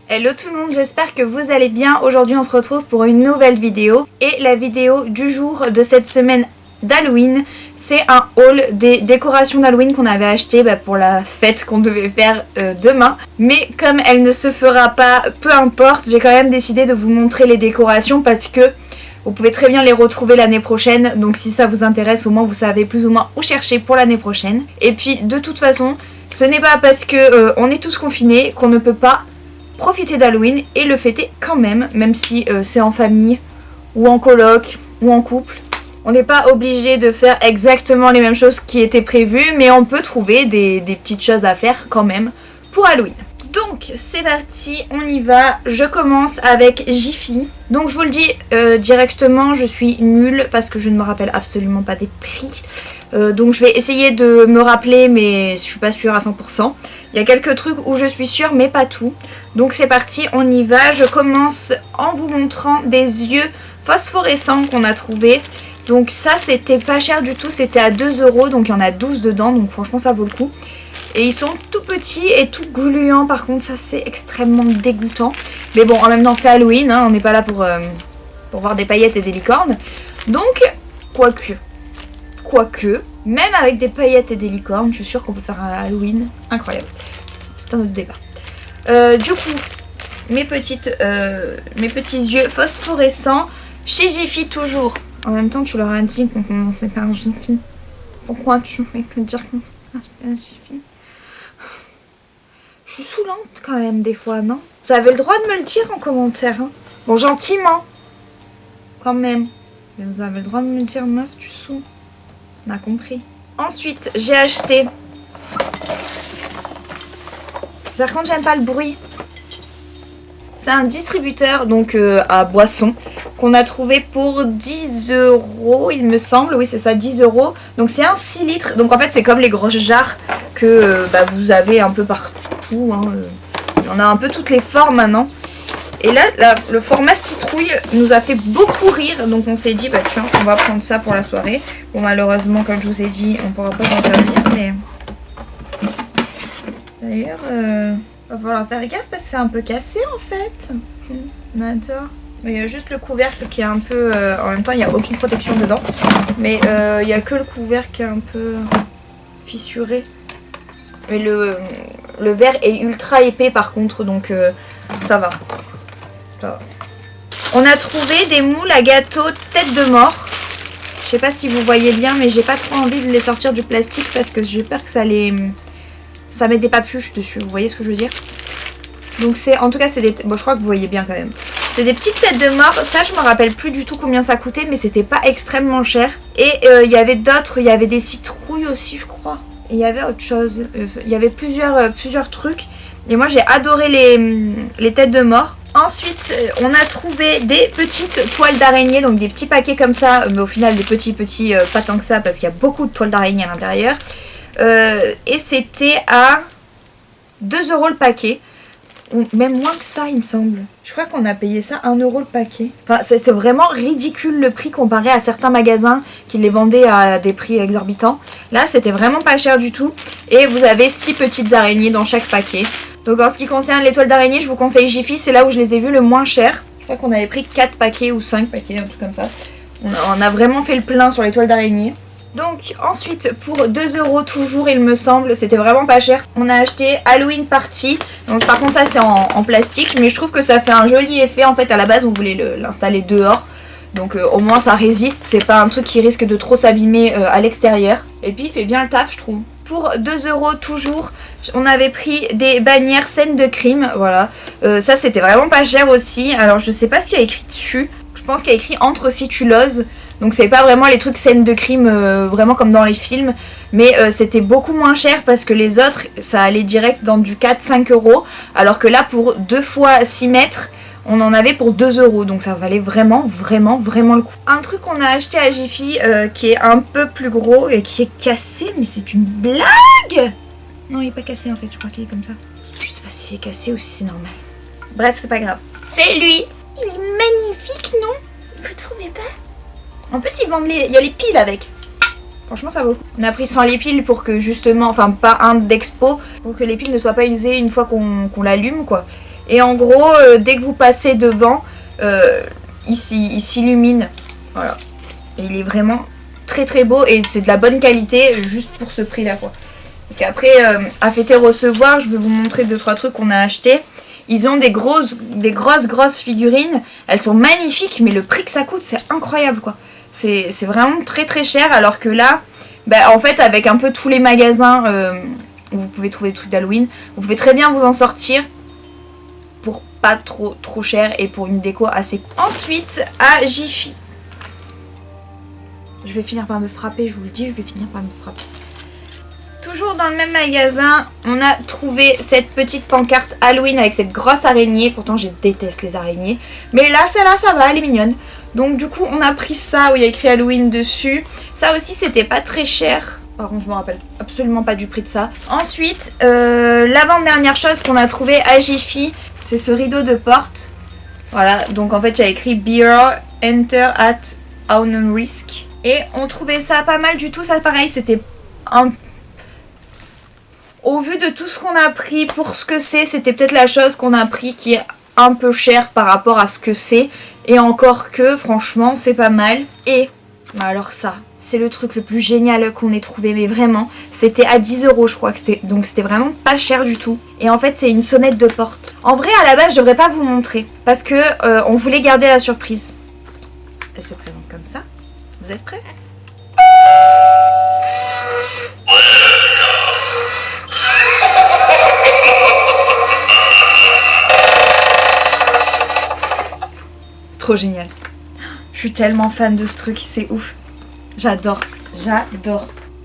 Hello tout le monde, j'espère que vous allez bien. Aujourd'hui on se retrouve pour une nouvelle vidéo. Et la vidéo du jour de cette semaine d'Halloween, c'est un haul des décorations d'Halloween qu'on avait acheté pour la fête qu'on devait faire demain. Mais comme elle ne se fera pas, peu importe, j'ai quand même décidé de vous montrer les décorations parce que vous pouvez très bien les retrouver l'année prochaine. Donc si ça vous intéresse, au moins vous savez plus ou moins où chercher pour l'année prochaine. Et puis de toute façon, ce n'est pas parce que on est tous confinés qu'on ne peut pas profiter d'Halloween et le fêter quand même si c'est en famille ou en coloc ou en couple. On n'est pas obligé de faire exactement les mêmes choses qui étaient prévues, mais on peut trouver des petites choses à faire quand même pour Halloween. Donc c'est parti, on y va. Je commence avec Jiffy. Donc je vous le dis directement, je suis nulle parce que je ne me rappelle absolument pas des prix. Donc je vais essayer de me rappeler, mais je suis pas sûre à 100%. Il y a quelques trucs où je suis sûre, mais pas tout. Donc c'est parti, on y va. Je commence en vous montrant des yeux phosphorescents qu'on a trouvés. Donc ça c'était pas cher du tout, c'était à 2 €, donc il y en a 12 dedans, donc franchement ça vaut le coup. Et ils sont tout petits et tout gluants, par contre ça c'est extrêmement dégoûtant. Mais bon, en même temps c'est Halloween, hein, on n'est pas là pour voir des paillettes et des licornes. Donc, quoique, même avec des paillettes et des licornes, je suis sûre qu'on peut faire un Halloween incroyable. C'est un autre débat. Du coup, mes petits yeux phosphorescents, chez Jiffy toujours. En même temps, tu leur as dit qu'on commençait par Jiffy. Pourquoi tu fais que dire qu'on achetait un Jiffy? Je suis saoulante quand même des fois, non? Vous avez le droit de me le dire en commentaire. Hein. Bon, gentiment. Quand même. Mais vous avez le droit de me le dire, meuf, tu saoules. On a compris. Ensuite, j'ai acheté... Par contre, j'aime pas le bruit. C'est un distributeur donc à boissons qu'on a trouvé pour 10 €, il me semble. Oui, c'est ça, 10 €. Donc c'est un 6 litres. Donc en fait, c'est comme les grosses jarres que vous avez un peu partout. Hein. On a un peu toutes les formes maintenant. Et là, le format citrouille nous a fait beaucoup rire. Donc on s'est dit, tiens, on va prendre ça pour la soirée. Bon, malheureusement, comme je vous ai dit, on pourra pas s'en servir. Mais d'ailleurs... va falloir faire gaffe parce que c'est un peu cassé en fait. On adore. Il y a juste le couvercle qui est un peu... en même temps, il n'y a aucune protection dedans. Mais il n'y a que le couvercle qui est un peu fissuré. Mais le verre est ultra épais par contre, donc ça va. On a trouvé des moules à gâteau tête de mort. Je sais pas si vous voyez bien, mais j'ai pas trop envie de les sortir du plastique parce que j'ai peur que ça met des papuches dessus, vous voyez ce que je veux dire? Donc c'est, en tout cas c'est des... Bon, je crois que vous voyez bien quand même. C'est des petites têtes de mort, ça je me rappelle plus du tout combien ça coûtait, mais c'était pas extrêmement cher. Et il y avait d'autres, il y avait des citrouilles aussi je crois. Et il y avait autre chose, il y avait plusieurs trucs. Et moi j'ai adoré les têtes de mort. Ensuite on a trouvé des petites toiles d'araignée, donc des petits paquets comme ça, mais au final des petits pas tant que ça parce qu'il y a beaucoup de toiles d'araignée à l'intérieur. Et c'était à 2 € le paquet. Ou même moins que ça il me semble. Je crois qu'on a payé ça 1 € le paquet. Enfin c'est vraiment ridicule le prix comparé à certains magasins qui les vendaient à des prix exorbitants. Là c'était vraiment pas cher du tout. Et vous avez 6 petites araignées dans chaque paquet. Donc en ce qui concerne les toiles d'araignée, je vous conseille Jiffy, c'est là où je les ai vues le moins cher. Je crois qu'on avait pris 4 paquets ou 5 paquets, un truc comme ça. On a vraiment fait le plein sur les toiles d'araignée. Donc ensuite pour 2 € toujours il me semble, c'était vraiment pas cher. On a acheté Halloween Party. Donc par contre ça c'est en plastique, mais je trouve que ça fait un joli effet. En fait à la base on voulait l'installer dehors. Donc au moins ça résiste, c'est pas un truc qui risque de trop s'abîmer à l'extérieur. Et puis il fait bien le taf je trouve. Pour 2 € toujours, on avait pris des bannières scène de crime, voilà. Ça c'était vraiment pas cher aussi. Alors je sais pas ce qu'il y a écrit dessus. Je pense qu'il y a écrit anthrocytulose. Donc c'est pas vraiment les trucs scènes de crime vraiment comme dans les films. Mais c'était beaucoup moins cher parce que les autres ça allait direct dans du 4-5 €. Alors que là pour 2 fois 6 mètres on en avait pour 2 €. Donc ça valait vraiment le coup. Un truc qu'on a acheté à Jiffy qui est un peu plus gros et qui est cassé. Mais c'est une blague! Non il est pas cassé en fait, je crois qu'il est comme ça. Je sais pas si c'est cassé ou si c'est normal. Bref c'est pas grave. C'est lui! Il est magnifique non? Vous trouvez pas? En plus ils vendent il y a les piles avec. Franchement ça vaut. On a pris sans les piles pour que justement, enfin pas un d'expo, pour que les piles ne soient pas usées une fois qu'on l'allume quoi. Et en gros, dès que vous passez devant, il s'illumine. Voilà. Et il est vraiment très très beau et c'est de la bonne qualité juste pour ce prix là quoi. Parce qu'après, à fêter recevoir, je vais vous montrer 2-3 trucs qu'on a achetés. Ils ont des grosses figurines. Elles sont magnifiques, mais le prix que ça coûte, c'est incroyable quoi. C'est vraiment très très cher. Alors que là, bah, en fait, avec un peu tous les magasins où vous pouvez trouver des trucs d'Halloween, vous pouvez très bien vous en sortir pour pas trop cher et pour une déco assez cool. Ensuite, à Jiffy. Je vais finir par me frapper, je vous le dis, je vais finir par me frapper. Toujours dans le même magasin, on a trouvé cette petite pancarte Halloween avec cette grosse araignée. Pourtant, je déteste les araignées. Mais là, celle-là, ça va, elle est mignonne. Donc, du coup, on a pris ça où il y a écrit Halloween dessus. Ça aussi, c'était pas très cher. Par contre, je me rappelle absolument pas du prix de ça. Ensuite, l'avant-dernière chose qu'on a trouvé à Jiffy, c'est ce rideau de porte. Voilà, donc en fait, j'ai écrit Beer, Enter at Own Risk. Et on trouvait ça pas mal du tout. Ça, pareil, c'était un... Au vu de tout ce qu'on a pris pour ce que c'est, c'était peut-être la chose qu'on a pris qui est un peu chère par rapport à ce que c'est. Et encore que, franchement, c'est pas mal. Et, alors ça, c'est le truc le plus génial qu'on ait trouvé. Mais vraiment, c'était à 10 € je crois que c'était. Donc c'était vraiment pas cher du tout. Et en fait, c'est une sonnette de porte. En vrai, à la base, je devrais pas vous montrer. Parce que on voulait garder la surprise. Elle se présente comme ça. Vous êtes prêts ? Trop génial. Je suis tellement fan de ce truc, c'est ouf. J'adore.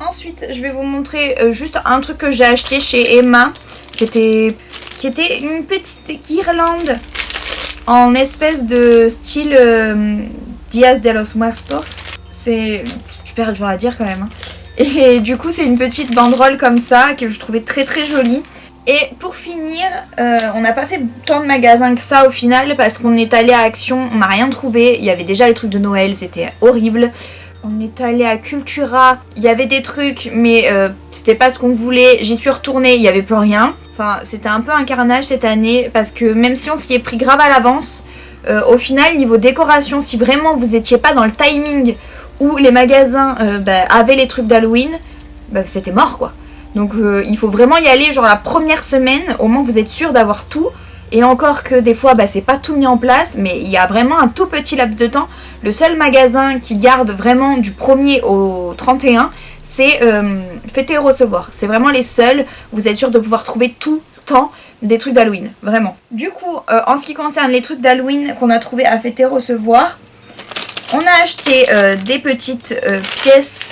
Ensuite, je vais vous montrer juste un truc que j'ai acheté chez Emma, qui était une petite guirlande en espèce de style Dias de los Muertos. C'est super dur à dire quand même. Hein. Et du coup, c'est une petite banderole comme ça que je trouvais très très jolie. Et pour finir, on n'a pas fait tant de magasins que ça au final parce qu'on est allé à Action, on n'a rien trouvé. Il y avait déjà les trucs de Noël, c'était horrible. On est allé à Cultura, il y avait des trucs mais c'était pas ce qu'on voulait. J'y suis retournée, il n'y avait plus rien. Enfin, c'était un peu un carnage cette année parce que même si on s'y est pris grave à l'avance, au final, niveau décoration, si vraiment vous étiez pas dans le timing où les magasins avaient les trucs d'Halloween, c'était mort quoi. Donc il faut vraiment y aller genre la première semaine, au moins vous êtes sûr d'avoir tout. Et encore que des fois c'est pas tout mis en place, mais il y a vraiment un tout petit laps de temps. Le seul magasin qui garde vraiment du 1er au 31, c'est Fêter et Recevoir. C'est vraiment les seuls, vous êtes sûr de pouvoir trouver tout le temps des trucs d'Halloween, vraiment. Du coup, en ce qui concerne les trucs d'Halloween qu'on a trouvé à Fêter et Recevoir, on a acheté des petites pièces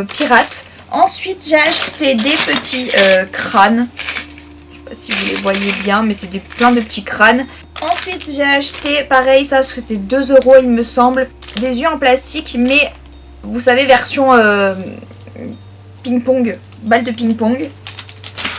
pirates. Ensuite, j'ai acheté des petits crânes. Je sais pas si vous les voyez bien, mais c'est plein de petits crânes. Ensuite, j'ai acheté, pareil, ça c'était 2 € il me semble, des yeux en plastique, mais vous savez, version ping-pong, balle de ping-pong.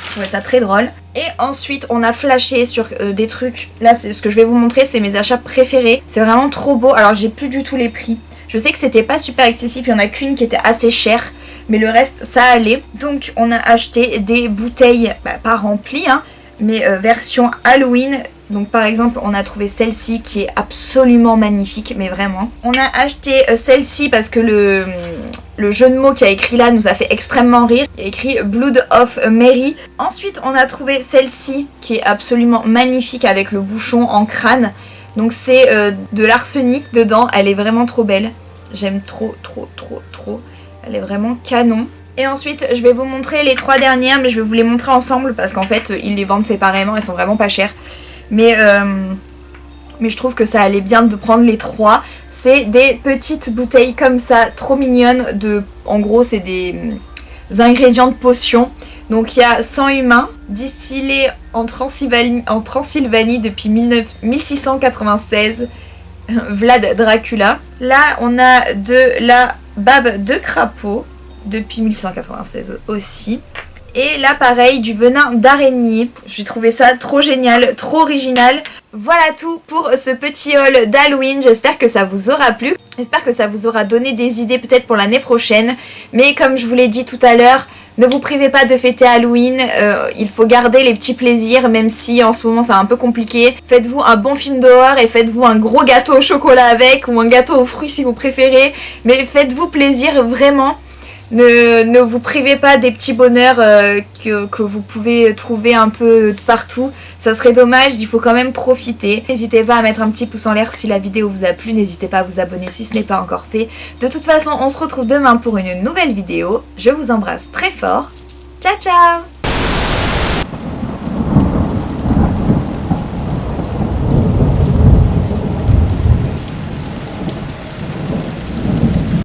Je trouvais ça très drôle. Et ensuite, on a flashé sur des trucs. Là, c'est ce que je vais vous montrer, c'est mes achats préférés. C'est vraiment trop beau. Alors, j'ai plus du tout les prix. Je sais que c'était pas super excessif, il y en a qu'une qui était assez chère, mais le reste ça allait. Donc on a acheté des bouteilles, pas remplies, hein, mais version Halloween. Donc par exemple on a trouvé celle-ci qui est absolument magnifique, mais vraiment. On a acheté celle-ci parce que le jeu de mots qui a écrit là nous a fait extrêmement rire. Il y a écrit Blood of Mary. Ensuite on a trouvé celle-ci qui est absolument magnifique avec le bouchon en crâne. Donc c'est de l'arsenic dedans, elle est vraiment trop belle. J'aime trop. Elle est vraiment canon. Et ensuite je vais vous montrer les 3 dernières, mais je vais vous les montrer ensemble parce qu'en fait ils les vendent séparément, elles sont vraiment pas chères. Mais je trouve que ça allait bien de prendre les 3. C'est des petites bouteilles comme ça, trop mignonnes. En gros c'est des ingrédients de potions. Donc il y a sang humain, distillé en Transylvanie depuis 1696, Vlad Dracula. Là on a de la bave de crapaud, depuis 1196 aussi. Et là pareil, du venin d'araignée. J'ai trouvé ça trop génial, trop original. Voilà tout pour ce petit haul d'Halloween. J'espère que ça vous aura plu. J'espère que ça vous aura donné des idées peut-être pour l'année prochaine. Mais comme je vous l'ai dit tout à l'heure, Ne vous privez pas de fêter Halloween, il faut garder les petits plaisirs, même si en ce moment c'est un peu compliqué. Faites-vous un bon film d'horreur et faites-vous un gros gâteau au chocolat avec, ou un gâteau aux fruits si vous préférez. Mais faites-vous plaisir vraiment. Ne vous privez pas des petits bonheurs que vous pouvez trouver un peu partout. Ça serait dommage, il faut quand même profiter. N'hésitez pas à mettre un petit pouce en l'air si la vidéo vous a plu. N'hésitez pas à vous abonner si ce n'est pas encore fait. De toute façon, on se retrouve demain pour une nouvelle vidéo. Je vous embrasse très fort. Ciao ciao!